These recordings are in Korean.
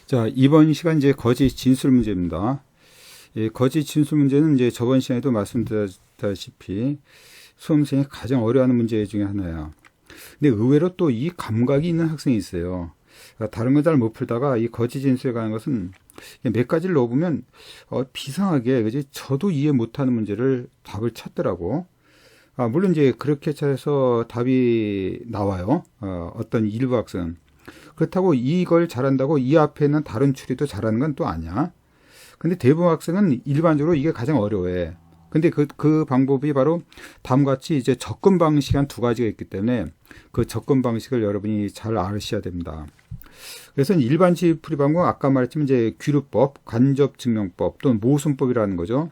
자, 이번 시간 이제 거짓 진술 문제입니다. 거짓 진술 문제는 이제 저번 시간에도 말씀드렸다시피 수험생이 가장 어려워하는 문제 중에 하나야. 근데 의외로 또 이 감각이 있는 학생이 있어요. 그러니까 다른 건 잘 못 풀다가 이 거짓 진술에 관한 것은 몇 가지를 넣어보면 비상하게, 그지? 저도 이해 못하는 문제를 답을 찾더라고. 물론 이제 그렇게 찾아서 답이 나와요. 어떤 일부 학생은. 그렇다고 이걸 잘한다고 이 앞에 있는 다른 추리도 잘하는 건 또 아니야. 근데 대부분 학생은 일반적으로 이게 가장 어려워해. 근데 그 방법이 바로 다음과 같이 이제 접근 방식이 한 두 가지가 있기 때문에 그 접근 방식을 여러분이 잘 아셔야 됩니다. 그래서 일반식 풀이 방법은 아까 말했지만 이제 귀류법, 간접증명법 또는 모순법이라는 거죠.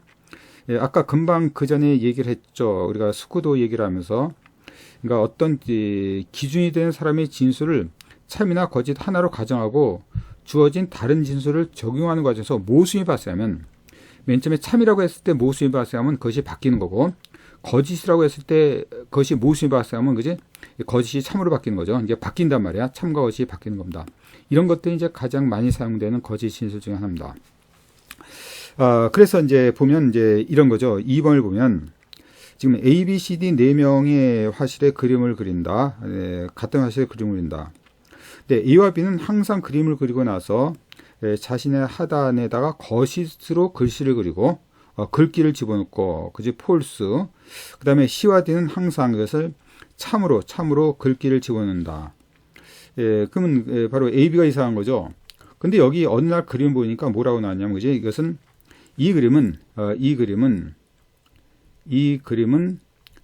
아까 금방 그 전에 얘기를 했죠. 우리가 스쿠도 얘기를 하면서, 그러니까 어떤 기준이 되는 사람의 진술을 참이나 거짓 하나로 가정하고 주어진 다른 진술을 적용하는 과정에서 모순이 발생하면, 맨 처음에 참이라고 했을 때 모순이 발생하면 그것이 바뀌는 거고, 거짓이라고 했을 때 그것이 모순이 발생하면, 그지? 거짓이 참으로 바뀌는 거죠. 이제 바뀐단 말이야. 참과 거짓이 바뀌는 겁니다. 이런 것들이 이제 가장 많이 사용되는 거짓 진술 중에 하나입니다. 그래서 이제 보면 이제 이런 거죠. 2번을 보면 지금 A, B, C, D 4명의 화실의 그림을 그린다. 같은 화실의 그림을 그린다. 근데 A와 B는 항상 그림을 그리고 나서 자신의 하단에다가 거짓으로 글씨를 그리고 글귀를 집어넣고, 그지? 폴스. 그 다음에 C와 D는 항상 그것을 참으로 글귀를 집어넣는다. 그러면 바로 A, B가 이상한 거죠. 근데 여기 어느 날 그림 보니까 뭐라고 나왔냐면, 그지? 이것은 이 그림은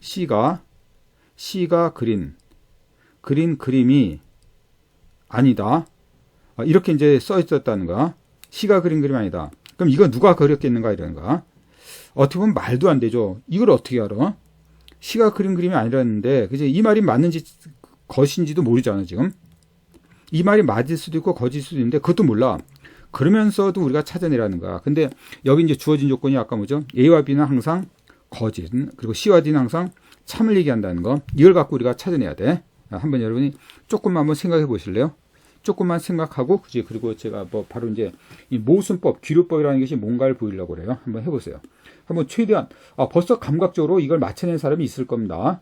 C가 그린 그림이 아니다. 이렇게 이제 써 있었다는 거야. C가 그린 그림이 아니다. 그럼 이거 누가 그렸겠는가 이런 거야. 어떻게 보면 말도 안 되죠. 이걸 어떻게 알아? C가 그린 그림이 아니라는데, 그지? 이 말이 맞는지 거짓인지도 모르잖아 지금. 이 말이 맞을 수도 있고 거짓일 수도 있는데 그것도 몰라. 그러면서도 우리가 찾아내라는 거야. 근데 여기 이제 주어진 조건이 아까 뭐죠? A와 B는 항상 거짓, 그리고 C와 D는 항상 참을 얘기한다는 거. 이걸 갖고 우리가 찾아내야 돼. 한번 여러분이 조금만 한번 생각해 보실래요? 조금만 생각하고, 그지? 그리고 제가 바로 이제 이 모순법, 귀류법이라는 것이 뭔가를 보이려고 그래요. 한번 해보세요. 한번 최대한, 벌써 감각적으로 이걸 맞춰낸 사람이 있을 겁니다.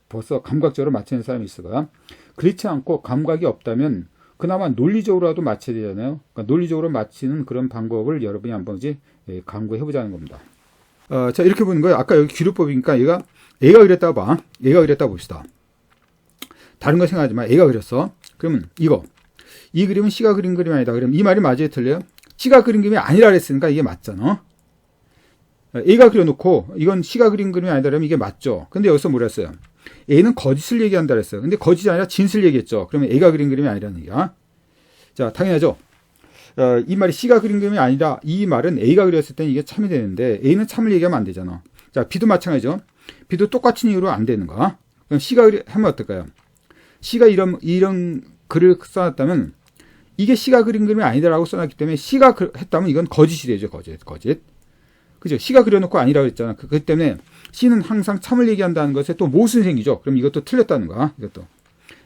벌써 감각적으로 맞춰낸 사람이 있을 거야. 그렇지 않고 감각이 없다면 그나마 논리적으로라도 맞춰야 되잖아요. 그러니까 논리적으로 맞히는 그런 방법을 여러분이 한번 이제 강구해보자는 겁니다. 자, 이렇게 보는 거예요. 아까 여기 귀류법이니까 A가 그렸다고 봐. A가 그렸다고 봅시다. 다른 거 생각하지 마. A가 그렸어. 그러면 이 그림은 C가 그린 그림이 아니다. 그러면 이 말이 맞아요, 틀려요? C가 그린 그림이 아니라 그랬으니까 이게 맞잖아. A가 그려놓고 이건 C가 그린 그림이 아니다 그러면 이게 맞죠. 근데 여기서 뭐라 했어요? A는 거짓을 얘기한다 그랬어요. 근데 거짓이 아니라 진실을 얘기했죠. 그러면 A가 그린 그림이 아니라는 얘기야. 자, 당연하죠. 이 말이 C가 그린 그림이 아니라, 이 말은 A가 그렸을 때는 이게 참이 되는데 A는 참을 얘기하면 안 되잖아. 자, B도 마찬가지죠. B도 똑같은 이유로 안 되는 거야. 그럼 C가 하면 어떨까요? C가 이런 글을 써놨다면 이게 C가 그린 그림이 아니다라고 써놨기 때문에 C가 했다면 이건 거짓이 되죠. 거짓. 그죠? C가 그려놓고 아니라고 했잖아. 그 때문에 C는 항상 참을 얘기한다는 것에 또 모순이 생기죠. 그럼 이것도 틀렸다는 거야. 이것도.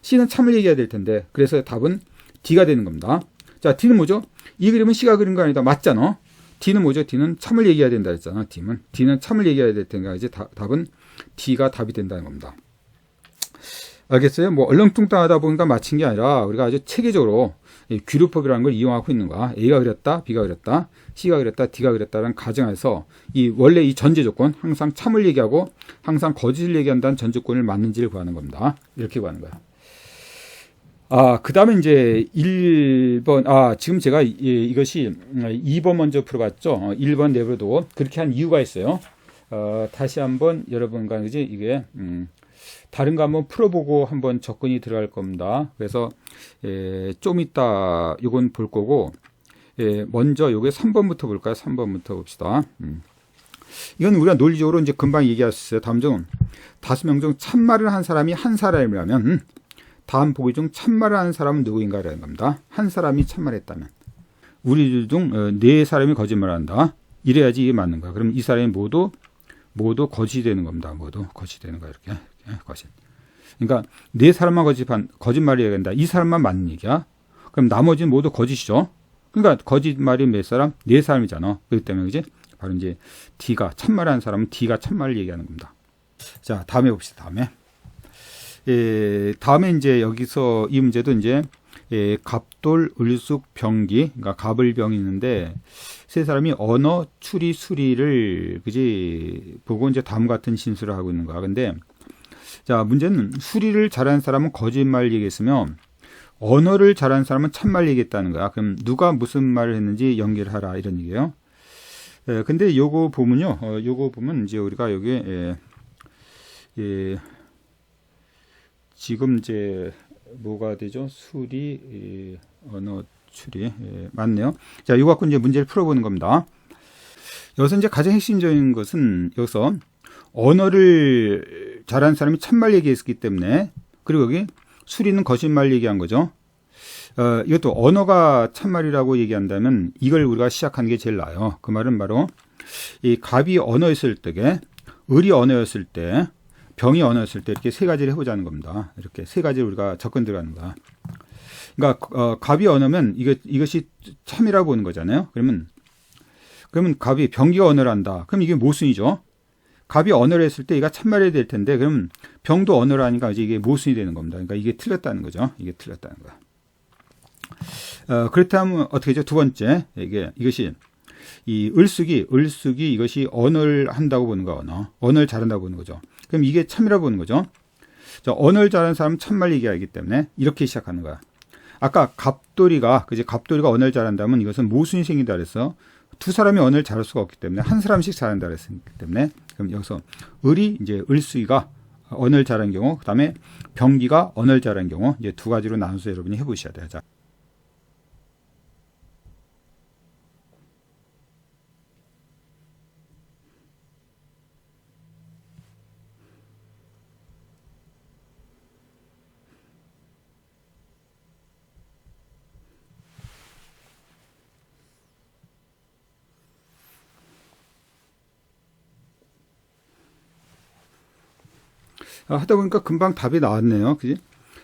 C는 참을 얘기해야 될 텐데. 그래서 답은 D가 되는 겁니다. 자, D는 뭐죠? 이 그림은 C가 그린 거 아니다. 맞잖아. D는 뭐죠? D는 참을 얘기해야 된다 했잖아. D는 참을 얘기해야 될 테니까 이제 답은 D가 답이 된다는 겁니다. 알겠어요? 얼렁뚱땅하다 보니까 맞힌 게 아니라 우리가 아주 체계적으로 귀류법이라는 걸 이용하고 있는 거야. A가 그렸다, B가 그렸다, C가 그렸다, D가 그렸다라는 가정에서 원래 이 전제 조건, 항상 참을 얘기하고 항상 거짓을 얘기한다는 전 조건을 맞는지를 구하는 겁니다. 이렇게 구하는 거야. 그 다음에 이제 1번, 지금 제가 이것이 2번 먼저 풀어봤죠. 1번 내버려도 그렇게 한 이유가 있어요. 다시 한번 여러분과 그지? 이게, 다른 거 한번 풀어보고 한번 접근이 들어갈 겁니다. 그래서 좀 이따 이건 볼 거고, 먼저 요게 3번부터 볼까요? 3번부터 봅시다. 이건 우리가 논리적으로 이제 금방 얘기했어요. 다음 중 5명 중 참말을 한 사람이 한 사람이라면 다음 보기 중 참말을 하는 사람은 누구인가라는 겁니다. 한 사람이 참말했다면 우리들 중 4사람이 거짓말한다. 이래야지 이게 맞는 거야. 그럼 이 사람이 모두 거짓이 되는 겁니다. 모두 거짓이 되는 거야. 이렇게 거짓. 그러니까 4사람만 거짓말을 해야 된다. 이 사람만 맞는 얘기야. 그럼 나머지는 모두 거짓이죠. 그러니까 거짓말이 몇 사람? 네 사람이잖아. 그렇기 때문에 그지? 바로 이제 D가 참말하는 사람은 D가 참말을 얘기하는 겁니다. 자, 다음에 봅시다. 다음에 이제 여기서 이 문제도 이제 갑돌, 을숙, 병기, 그러니까 갑을 병이 있는데 세 사람이 언어, 추리, 수리를 그지 보고 이제 다음 같은 진술을 하고 있는 거야. 근데 자, 문제는 수리를 잘하는 사람은 거짓말 얘기했으며 언어를 잘하는 사람은 참말 얘기했다는 거야. 그럼 누가 무슨 말을 했는지 연결하라 이런 얘기예요. 근데 요거 보면요, 요거 보면 이제 우리가 여기에 지금 이제 뭐가 되죠? 수리, 언어, 추리, 맞네요. 자, 이거 갖고 이제 문제를 풀어보는 겁니다. 여기서 이제 가장 핵심적인 것은 여기서 언어를 잘하는 사람이 참말 얘기했기 때문에, 그리고 여기 수리는 거짓말 얘기한 거죠. 이것도 언어가 참말이라고 얘기한다면 이걸 우리가 시작하는 게 제일 나아요. 그 말은 바로 이 갑이 언어였을 때게, 을이 언어였을 때, 병이 언어였을 때 이렇게 세 가지를 해보자는 겁니다. 이렇게 세 가지를 우리가 접근 들어가는 거야. 그러니까 갑이 언어면 이것이 참이라고 보는 거잖아요. 그러면 갑이 병기가 언어를 한다. 그럼 이게 모순이죠. 갑이 언어를 했을 때 이가 참말해야 될 텐데, 그럼 병도 언어를 하니까 이제 이게 모순이 되는 겁니다. 그러니까 이게 틀렸다는 거죠. 이게 틀렸다는 거야. 그렇다면 어떻게 되죠? 두 번째, 이것이 이 을숙이 이것이 언어를 한다고 보는 거, 언어를 잘한다고 보는 거죠. 그럼 이게 참이라고 보는 거죠. 자, 언어를 잘하는 사람은 참말 얘기하기 때문에 이렇게 시작하는 거야. 아까 갑돌이가 언어를 잘한다면 이것은 모순이 생긴다 그랬어. 두 사람이 언어를 잘할 수가 없기 때문에 한 사람씩 잘한다 그랬기 때문에, 그럼 여기서 을이 이제 을숙이가 언어를 잘하는 경우, 그다음에 병기가 언어를 잘하는 경우, 이제 두 가지로 나눠서 여러분이 해보셔야 돼요. 자. 하다 보니까 금방 답이 나왔네요. 그지?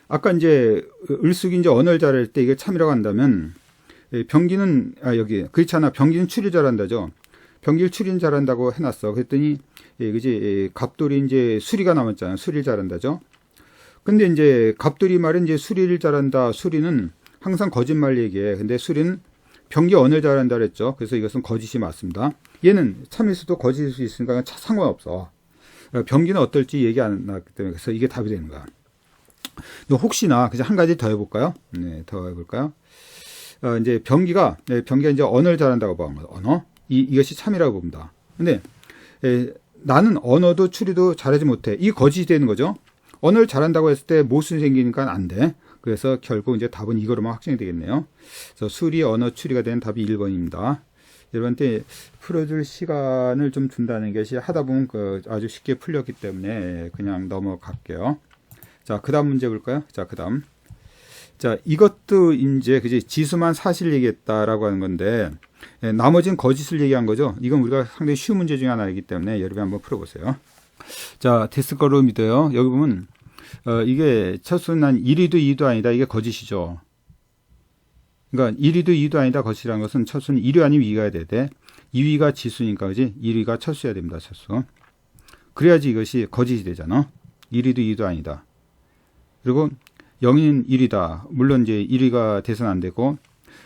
아까 이제 을숙이 이제 언어를 잘할 때 이게 참이라고 한다면, 병기는 여기 그렇잖아. 병기는 추리를 잘한다죠. 병기를 추리는 잘한다고 해놨어. 그랬더니 그지? 갑돌이 이제 수리가 남았잖아. 수리를 잘한다죠. 근데 이제 갑돌이 말은 이제 수리를 잘한다. 수리는 항상 거짓말 얘기해. 근데 수리는 병기 언어를 잘한다 그랬죠. 그래서 이것은 거짓이 맞습니다. 얘는 참일 수도 거짓일 수 있으니까 상관없어. 병기는 어떨지 얘기 안 나왔기 때문에, 그래서 이게 답이 되는 거야. 혹시나 그냥 한 가지 더 해볼까요? 네, 더 해볼까요? 이제 병기가 이제 언어를 잘한다고 봐. 언어? 이것이 참이라고 봅니다. 근데 나는 언어도 추리도 잘하지 못해. 이게 거짓이 되는 거죠. 언어를 잘한다고 했을 때 모순이 생기니까 안 돼. 그래서 결국 이제 답은 이거로만 확정이 되겠네요. 그래서 수리, 언어, 추리가 되는 답이 1번입니다. 여러분한테 풀어줄 시간을 좀 준다는 것이 하다 보면 아주 쉽게 풀렸기 때문에 그냥 넘어갈게요. 자, 그 다음 문제 볼까요? 자, 그 다음. 자, 이것도 이제 그지 지수만 사실 얘기했다라고 하는 건데, 나머지는 거짓을 얘기한 거죠. 이건 우리가 상당히 쉬운 문제 중에 하나이기 때문에 여러분이 한번 풀어보세요. 자, 됐을 거로 믿어요. 여기 보면 이게 첫 수는 1위도 2위도 아니다. 이게 거짓이죠. 그러니까 1위도 2위도 아니다. 거짓이라는 것은 첫 수는 1위 아니면 2위가 돼야 돼. 2위가 지수니까 그지? 1위가 첫 수여야 됩니다. 첫 수. 그래야지 이것이 거짓이 되잖아. 1위도 2위도 아니다. 그리고 0인 1위다. 물론 이제 1위가 돼서는 안 되고,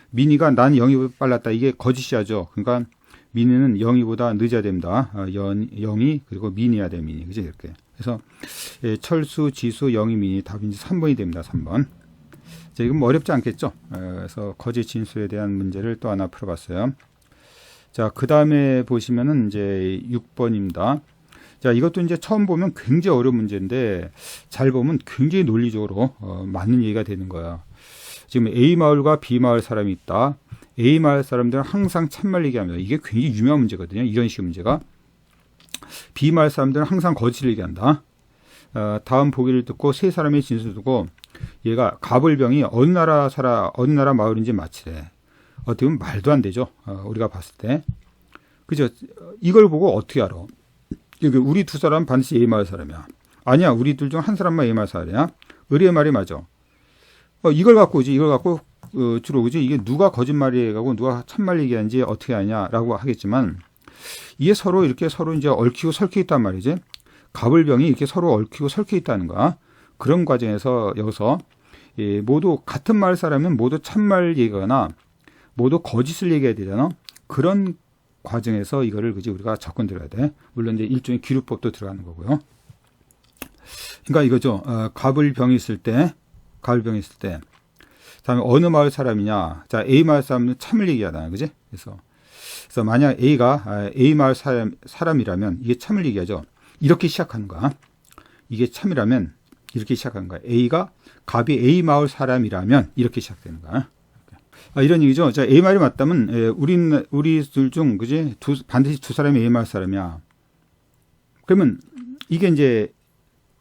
민이가 난 0위보다 빨랐다. 이게 거짓이야죠. 그러니까 민이는 0위보다 늦어야 됩니다. 0이 그리고 민이야 돼. 민이. 그지? 이렇게. 그래서 철수, 지수, 0이, 민이 답이 이제 3번이 됩니다. 3번. 자, 이건 뭐 어렵지 않겠죠? 그래서 거짓 진술에 대한 문제를 또 하나 풀어봤어요. 자, 그 다음에 보시면은 이제 6번입니다. 자, 이것도 이제 처음 보면 굉장히 어려운 문제인데 잘 보면 굉장히 논리적으로 맞는 얘기가 되는 거야. 지금 A 마을과 B 마을 사람이 있다. A 마을 사람들은 항상 참말 얘기합니다. 이게 굉장히 유명한 문제거든요. 이런 식의 문제가. B 마을 사람들은 항상 거짓을 얘기한다. 다음 보기를 듣고 세 사람의 진술을 두고 얘가 갑을병이 어느 나라 마을인지 맞히래. 어떻게 보면 말도 안 되죠. 우리가 봤을 때. 그죠? 이걸 보고 어떻게 알아? 우리 두 사람은 반드시 A 마을 사람이야. 아니야, 우리 둘 중 한 사람만 A 마을 사람이야. 의리의 말이 맞아. 이걸 갖고 주로 그지 이게 누가 거짓말 얘기하고 누가 참말 얘기하는지 어떻게 하냐라고 하겠지만 이게 서로 이렇게 서로 이제 얽히고 설켜 있단 말이지. 갑을병이 이렇게 서로 얽히고 설켜 있다는 거야. 그런 과정에서 여기서 모두 같은 말 사람은 모두 참말 얘기하거나 모두 거짓을 얘기해야 되잖아. 그런 과정에서 이거를 그지 우리가 접근 들어야 돼. 물론 이제 일종의 기류법도 들어가는 거고요. 그러니까 이거죠. 갑을병이 있을 때, 다음에 어느 마을 사람이냐. 자, A 마을 사람은 참을 얘기하잖아, 그지? 그래서 만약 A가 A 마을 사람이라면 이게 참을 얘기하죠. 이렇게 시작하는 거야. 이게 참이라면 이렇게 시작하는 거야. A가 갑이 A 마을 사람이라면 이렇게 시작되는 거야. 이런 얘기죠. 자, A 말이 맞다면 우리들 중 그지 반드시 두 사람이 A 마을 사람이야. 그러면 이게 이제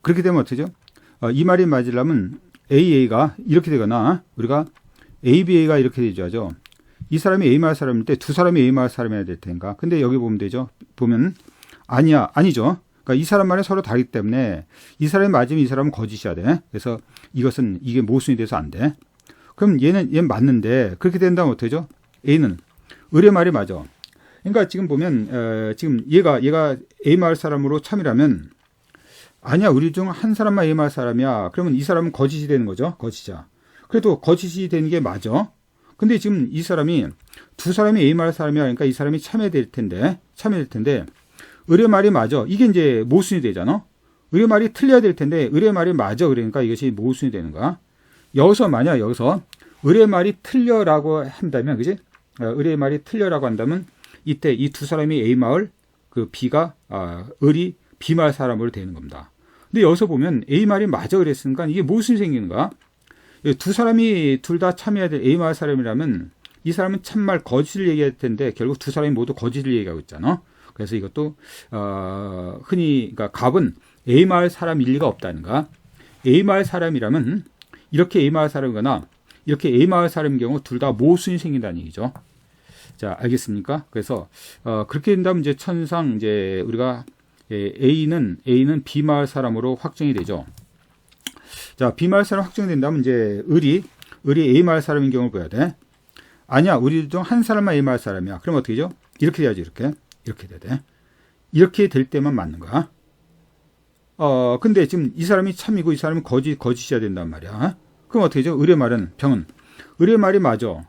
그렇게 되면 어떻게죠? 이 말이 맞으려면 AA가 이렇게 되거나 우리가 ABA가 이렇게 되죠. 이 사람이 A 마을 사람인데 두 사람이 A 마을 사람이어야 될 텐가. 근데 여기 보면 되죠. 보면 아니죠. 그러니까 이 사람 말이 서로 다르기 때문에 이 사람이 맞으면 이 사람은 거짓이어야 돼. 그래서 이게 모순이 돼서 안 돼. 그럼 얘는 맞는데 그렇게 된다면 어떻게죠? A는 의뢰 말이 맞아. 그러니까 지금 보면 지금 얘가 A 마을 사람으로 참이라면 아니야 우리 중 한 사람만 A 마을 사람이야. 그러면 이 사람은 거짓이 되는 거죠. 거짓이야. 그래도 거짓이 되는 게 맞아. 근데 지금 이 사람이 두 사람이 A 마을 사람이야. 그러니까 이 사람이 참여야 될 텐데 의뢰 말이 맞아. 이게 이제 모순이 되잖아. 의뢰 말이 틀려야 될 텐데 의뢰 말이 맞아. 그러니까 이것이 모순이 되는 거야. 여기서 의뢰 말이 틀려라고 한다면, 그지? 의뢰 말이 틀려라고 한다면 이때 이 두 사람이 A 마을, 그 B가 을이 B 마을 사람으로 되는 겁니다. 근데 여기서 보면 A 말이 맞아 그랬으니까 이게 모순이 생기는 거야. 두 사람이 둘 다 참여해야 될 A 마을 사람이라면 이 사람은 참말 거짓을 얘기할 텐데 결국 두 사람이 모두 거짓을 얘기하고 있잖아. 그래서 이것도 흔히 그러니까 갑은 A 마을 사람일 리가 없다는 거야. A 마을 사람이라면 이렇게 A 마을 사람이거나 이렇게 A 마을 사람인 경우 둘 다 모순이 생긴다는 얘기죠. 자, 알겠습니까? 그래서 그렇게 된다면 이제 천상 이제 우리가 A는 B 마을 사람으로 확정이 되죠. 자, B 마을 사람 확정이 된다면 이제 을이 A 마을 사람인 경우를 봐야 돼. 아니야, 우리 중 한 사람만 A 마을 사람이야. 그럼 어떻게 되죠? 이렇게 돼야지, 이렇게 돼야 돼. 이렇게 될 때만 맞는 거야. 근데 지금 이 사람이 참이고 이 사람은 거짓이어야 된단 말이야. 그럼 어떻게 되죠? 의뢰 말은 병은 의뢰 말이 맞아.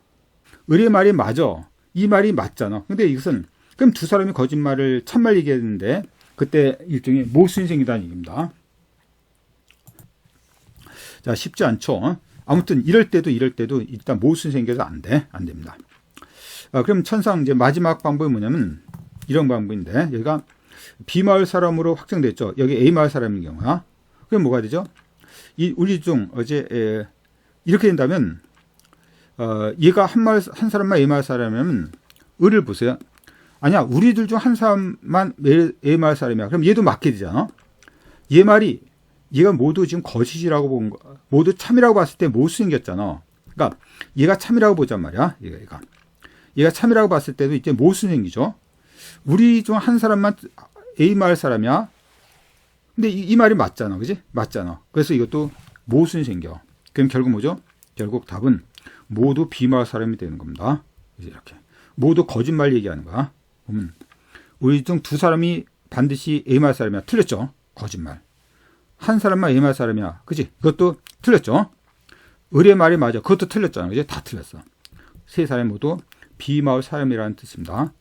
이 말이 맞잖아. 근데 이것은 그럼 두 사람이 거짓말을 참말 얘기했는데 그때 일종의 모순이 생긴다는 얘기입니다. 자, 쉽지 않죠. 아무튼 이럴 때도 일단 모순이 생겨서 안 됩니다. 그럼 천상 이제 마지막 방법이 뭐냐면 이런 방법인데 여기가 B 마을 사람으로 확정됐죠. 여기 A 마을 사람인 경우야. 그럼 뭐가 되죠? 우리 중 이렇게 된다면 얘가 한 사람만 A 마을 사람이면 을을 보세요. 아니야, 우리들 중 한 사람만 A 마을 사람이야. 그럼 얘도 맞게 되잖아. 얘가 모두 지금 거짓이라고 본 거, 모두 참이라고 봤을 때 모순이 생겼잖아. 그러니까 얘가 참이라고 보잔 말이야. 얘가 참이라고 봤을 때도 이제 모순이 생기죠. 우리 중 한 사람만 A 마을 사람이야. 근데 이 말이 맞잖아. 그지? 맞잖아. 그래서 이것도 모순이 생겨. 그럼 결국 뭐죠? 결국 답은 모두 B 마을 사람이 되는 겁니다. 이렇게. 모두 거짓말 얘기하는 거야. 우리 중 두 사람이 반드시 A 마을 사람이야. 틀렸죠? 거짓말. 한 사람만 A 마을 사람이야. 그지? 그것도 틀렸죠? 의뢰 말이 맞아. 그것도 틀렸잖아. 그지? 다 틀렸어. 세 사람 모두 B 마을 사람이라는 뜻입니다.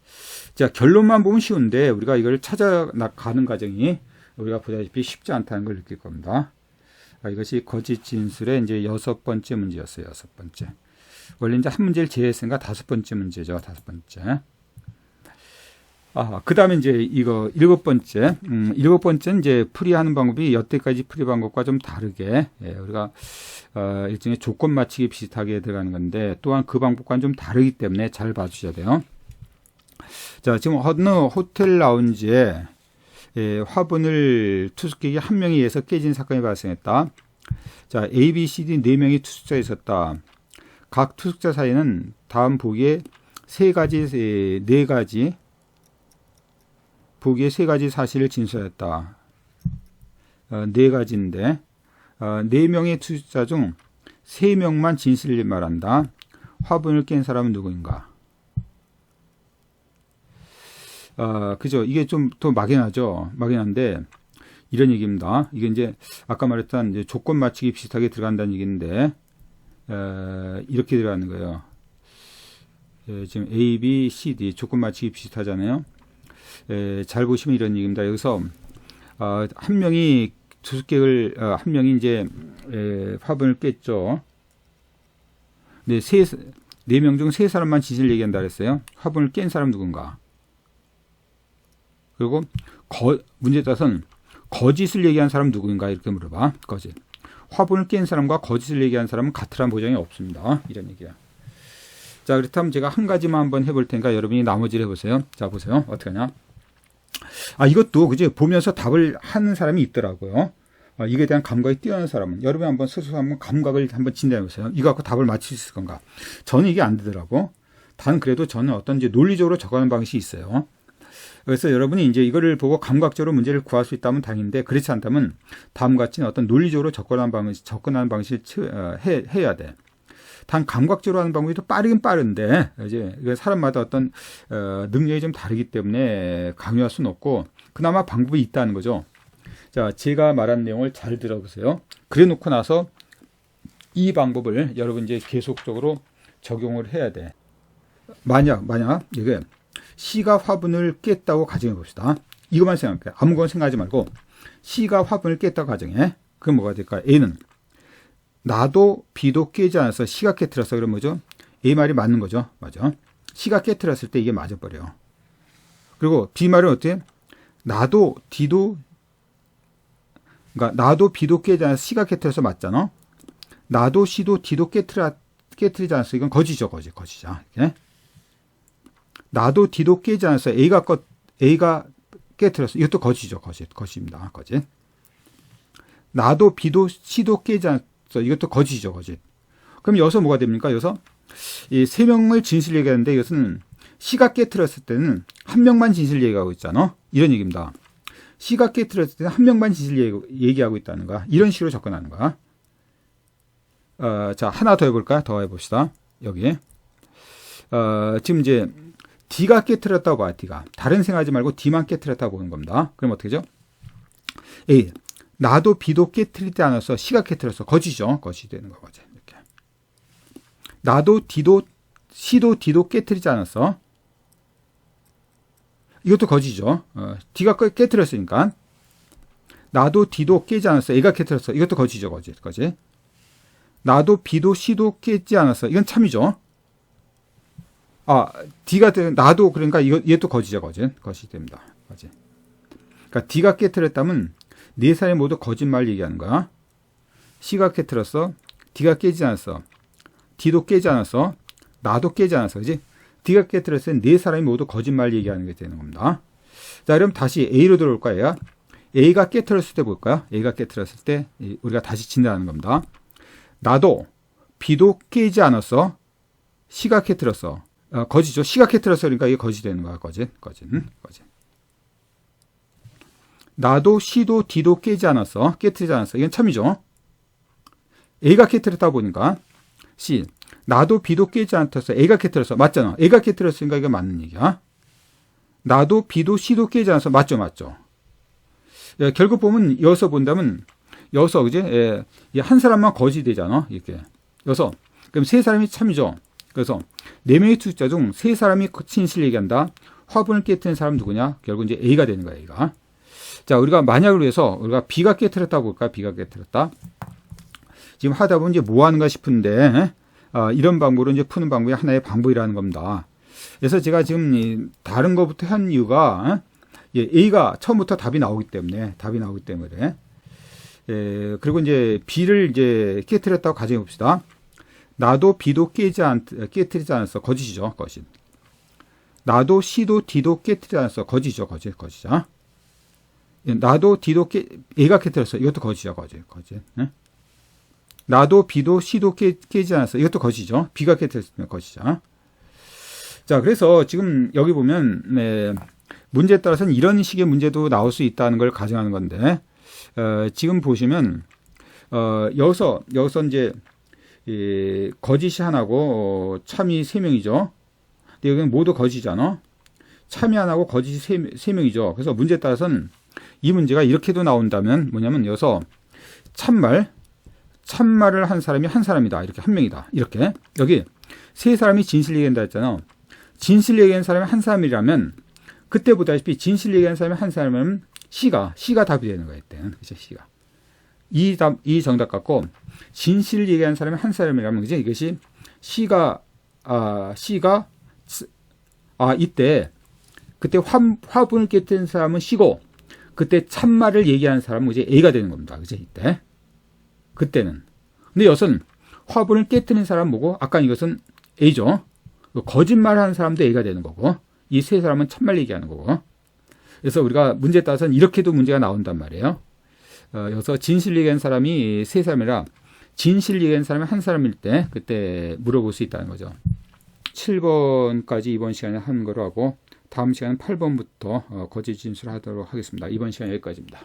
자, 결론만 보면 쉬운데 우리가 이걸 찾아가는 과정이 우리가 보다시피 쉽지 않다는 걸 느낄 겁니다. 이것이 거짓 진술의 이제 6번째 문제였어요. 6번째. 원래 이제 한 문제를 제외했으니까 5번째 문제죠. 5번째. 그 다음에 이제 이거 7번째. 7번째는 이제 풀이하는 방법이 여태까지 풀이 방법과 좀 다르게, 우리가, 일종의 조건 맞추기 비슷하게 들어가는 건데, 또한 그 방법과는 좀 다르기 때문에 잘 봐주셔야 돼요. 자, 지금 어느 호텔 라운지에 화분을 투숙객이 한 명에 의해서 깨진 사건이 발생했다. 자, A, B, C, D 4명이 투숙자에 있었다. 각 투숙자 사이는 다음 보기에 세 가지 사실을 진술했다. 4가지인데 4명의 투숙자 중 3명만 진실을 말한다. 화분을 깬 사람은 누구인가? 그죠. 이게 좀 더 막연하죠. 막연한데, 이런 얘기입니다. 이게 이제, 아까 말했던 이제 조건 맞추기 비슷하게 들어간다는 얘기인데, 이렇게 들어가는 거예요. 지금 A, B, C, D 조건 맞추기 비슷하잖아요. 잘 보시면 이런 얘기입니다. 여기서, 한 명이 투숙객을, 한 명이 이제, 화분을 깼죠. 네, 네 명 중 세 사람만 진실을 얘기한다 그랬어요. 화분을 깬 사람 누군가? 그리고 문제에 따라서는 거짓을 얘기한 사람 누구인가 이렇게 물어봐. 거짓. 화분을 깬 사람과 거짓을 얘기한 사람은 같으란 보장이 없습니다. 이런 얘기야. 자, 그렇다면 제가 한 가지만 한번 해볼 테니까 여러분이 나머지를 해보세요. 자, 보세요. 어떻게 하냐. 이것도 그지 보면서 답을 하는 사람이 있더라고요. 이거에 대한 감각이 뛰어난 사람은 여러분이 한번 스스로 한번 감각을 한번 진단해 보세요. 이거 갖고 답을 맞출 수 있을 건가? 저는 이게 안 되더라고. 단 그래도 저는 어떤 이제 논리적으로 적어가는 방식이 있어요. 그래서 여러분이 이제 이거를 보고 감각적으로 문제를 구할 수 있다면 다행인데 그렇지 않다면 다음과 같이 어떤 논리적으로 접근하는 방식을 해야 돼. 단 감각적으로 하는 방법이 더 빠르긴 빠른데 이제 사람마다 어떤 능력이 좀 다르기 때문에 강요할 수는 없고 그나마 방법이 있다는 거죠. 자, 제가 말한 내용을 잘 들어보세요. 그래 놓고 나서 이 방법을 여러분 이제 계속적으로 적용을 해야 돼. 만약 이게 C가 화분을 깼다고 가정해 봅시다. 이것만 생각해. 아무거나 생각하지 말고 C가 화분을 깼다고 가정해. 그럼 뭐가 될까? A는 나도 B도 깨지 않아서 C가 깨트렸어. 그럼 뭐죠? A 말이 맞는 거죠. 맞아. C가 깨트렸을 때 이게 맞아버려. 그리고 B 말은 어때? 나도 D도 그러니까 나도 B도 깨지 않아서 C가 깨트려서 맞잖아. 나도 C도 D도 깨트리지 않아서 이건 거지죠. 거지자. 이렇게. 나도 D도 깨지 않아서 A가 깨트렸어. 이것도 거지죠. 거짓입니다. 거짓. 나도 B도 C도 깨지 않았어. 이것도 거짓이죠. 거짓. 그럼 여기서 뭐가 됩니까? 여기서 이 세 명을 진실 얘기하는데 이것은 C가 깨트렸을 때는 한 명만 진실 얘기하고 있잖아. 이런 얘기입니다. C가 깨트렸을 때는 한 명만 진실 얘기하고 있다는 거야. 이런 식으로 접근하는 거야. 자, 하나 더 해볼까요? 더 해봅시다. 여기. 지금 이제 D가 깨트렸다고 봐. D가. 다른 생각하지 말고 D만 깨트렸다고 보는 겁니다. 그럼 어떻게 되죠? A. 나도 B도 깨트리지 않아서 C가 깨트렸어. 거짓이죠. 거짓이 되는 거지. 이렇게. 나도 C도 D도 깨트리지 않았어. 이것도 거짓이죠. D가 깨트렸으니까. 나도 D도 깨지 않았어. A가 깨트렸어. 이것도 거짓이죠. 거짓. 나도 B도 C도 깨지 않았어. 이건 참이죠. D가 나도 그러니까 얘도 거짓이죠. 거짓이 됩니다. 거짓. 그러니까 D가 깨트렸다면 네 사람이 모두 거짓말 얘기하는 거야. C가 깨트렸어. D가 깨지 않았어. D도 깨지 않았어. 나도 깨지 않았어. 그지? D가 깨트렸을 때 네 사람이 모두 거짓말 얘기하는 게 되는 겁니다. 자, 그럼 다시 A로 들어올 거예요. A가 깨트렸을 때 볼까요? A가 깨트렸을 때 우리가 다시 진단하는 겁니다. 나도 B도 깨지 않았어. C가 깨트렸어. 거짓이죠. C가 깨트렸어. 그러니까 이게 거짓이 되는 거야. 거짓. 나도 C도 D도 깨지 않았어. 깨트리지 않았어. 이건 참이죠. A가 깨트렸다 보니까 C. 나도 B도 깨지 않았어. A가 깨트렸어. 맞잖아. A가 깨트렸으니까 이게 맞는 얘기야. 나도 B도 C도 깨지 않았어. 맞죠. 결국 보면 여기서 본다면 여기서 그지? 한 사람만 거짓이 되잖아. 이렇게. 여기서 그럼 세 사람이 참이죠. 그래서 네 명의 투자자 중 세 사람이 진실 얘기한다. 화분을 깨트린 사람 누구냐? 결국 이제 A가 되는 거야. A가. 자, 우리가 만약을 위해서 우리가 B가 깨트렸다고 볼까? B가 깨트렸다. 지금 하다 보면 이제 뭐 하는가 싶은데 이런 방법으로 이제 푸는 방법이 하나의 방법이라는 겁니다. 그래서 제가 지금 다른 것부터 한 이유가 A가 처음부터 답이 나오기 때문에 그리고 이제 B를 이제 깨트렸다고 가정해 봅시다. 나도 B도 깨트리지 않았어. 거짓이죠. 거짓. 나도 C도 D도 깨트리지 않았어. 거짓이죠. 거짓이자. 나도 D도 A가 깨트렸어. 이것도 거짓이죠. 거짓. 네? 나도 B도 C도 깨지 않았어. 이것도 거짓이죠. B가 깨트렸으면 거짓이죠. 자, 그래서 지금 여기 보면 문제에 따라서는 이런 식의 문제도 나올 수 있다는 걸 가정하는 건데 지금 보시면 여기서 이제 거짓이 하나고 참이 3명이죠. 근데 여기는 모두 거짓이잖아. 참이 하나고 거짓이 3명이죠. 그래서 문제에 따라서는 이 문제가 이렇게도 나온다면 뭐냐면 여기서 참말을 한 사람이 한 사람이다. 이렇게 한 명이다. 이렇게 여기 세 사람이 진실 얘기한다 했잖아. 진실 얘기하는 사람이 한 사람이라면 그때 보다시피 진실 얘기하는 사람이 한 사람이면 C가 답이 되는 거야. 이때는 그죠? C가 이 정답 갖고 진실 얘기하는 사람이 한 사람이라면 그죠? 이것이 C가 이때 그때 화분을 깨뜨린 사람은 C고 그때 참말을 얘기하는 사람은 이제 A가 되는 겁니다. 그죠? 이때 그때는 근데 여기서는 화분을 깨뜨린 사람은 뭐고 아까 이것은 A죠. 거짓말하는 사람도 A가 되는 거고 이 세 사람은 참말 얘기하는 거고 그래서 우리가 문제에 따라서는 이렇게도 문제가 나온단 말이에요. 여기서 진실 얘기하는 사람이 세 사람이라 진실 얘기하는 사람이 한 사람일 때 그때 물어볼 수 있다는 거죠. 7번까지 이번 시간에 한 거로 하고 다음 시간은 8번부터 거짓 진술하도록 하겠습니다. 이번 시간 여기까지입니다.